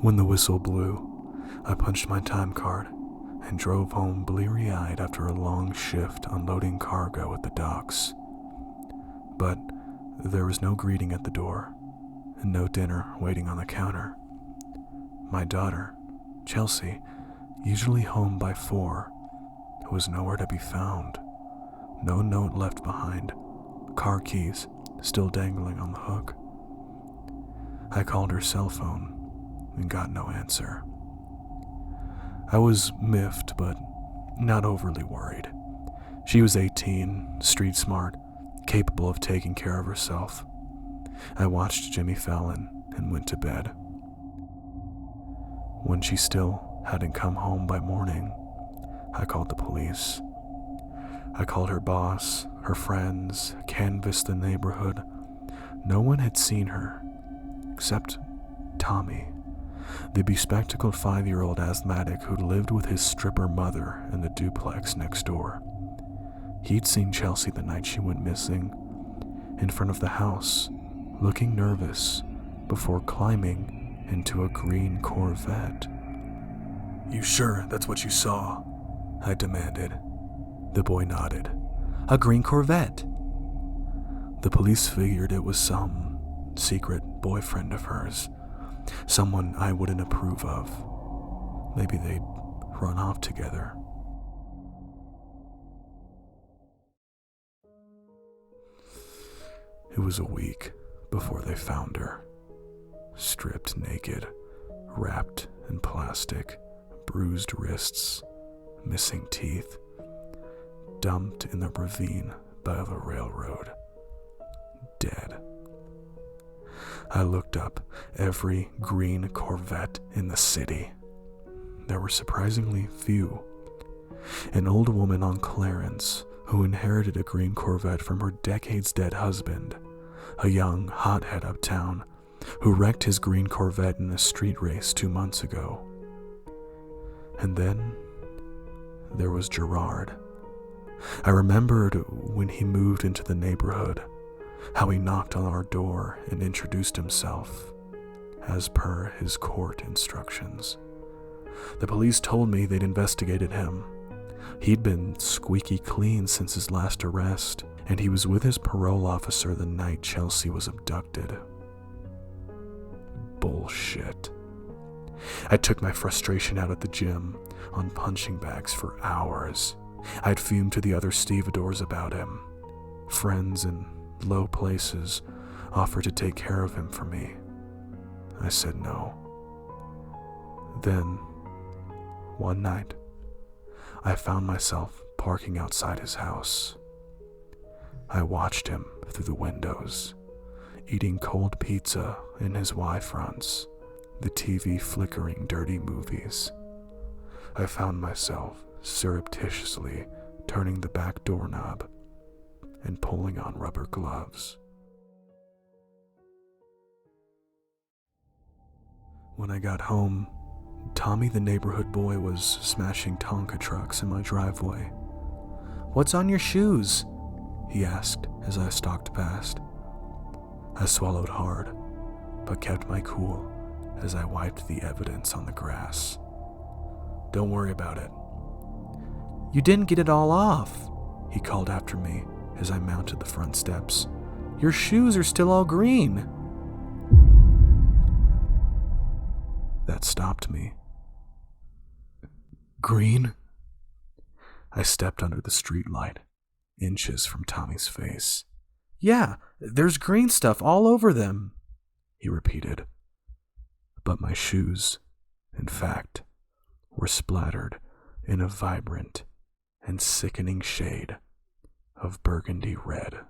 When the whistle blew, I punched my time card and drove home bleary-eyed after a long shift unloading cargo at the docks. But there was no greeting at the door and no dinner waiting on the counter. My daughter, Chelsea, usually home by 4, was nowhere to be found. No note left behind, car keys still dangling on the hook. I called her cell phone and got no answer. I was miffed, but not overly worried. She was 18, street smart, capable of taking care of herself. I watched Jimmy Fallon and went to bed. When she still hadn't come home by morning, I called the police. I called her boss, her friends, canvassed the neighborhood. No one had seen her, except Tommy, the bespectacled 5-year-old asthmatic who lived with his stripper mother in the duplex next door. He'd seen Chelsea the night she went missing, in front of the house, looking nervous before climbing into a green Corvette. "You sure that's what you saw?" I demanded. The boy nodded. "A green Corvette." The police figured it was some secret boyfriend of hers, someone I wouldn't approve of. Maybe they'd run off together. It was a week before they found her, stripped naked, wrapped in plastic, bruised wrists, missing teeth, dumped in the ravine by the railroad, dead. I looked up every green Corvette in the city. There were surprisingly few. An old woman on Clarence who inherited a green Corvette from her decades-dead husband, a young hothead uptown who wrecked his green Corvette in a street race 2 months ago. And then there was Gerard. I remembered when he moved into the neighborhood, how he knocked on our door and introduced himself, as per his court instructions. The police told me they'd investigated him. He'd been squeaky clean since his last arrest, and he was with his parole officer the night Chelsea was abducted. Bullshit. I took my frustration out at the gym, on punching bags for hours. I'd fumed to the other stevedores about him. Friends in low places offered to take care of him for me. I said no. Then, one night, I found myself parking outside his house. I watched him through the windows, eating cold pizza in his Y-fronts, the TV flickering dirty movies. I found myself surreptitiously turning the back doorknob and pulling on rubber gloves. When I got home, Tommy the neighborhood boy was smashing Tonka trucks in my driveway. "What's on your shoes?" he asked as I stalked past. I swallowed hard, but kept my cool as I wiped the evidence on the grass. "Don't worry about it." "You didn't get it all off," he called after me as I mounted the front steps. "Your shoes are still all green." That stopped me. Green? I stepped under the streetlight, inches from Tommy's face. "Yeah, there's green stuff all over them," he repeated. But my shoes, in fact, were splattered in a vibrant and sickening shade of burgundy red.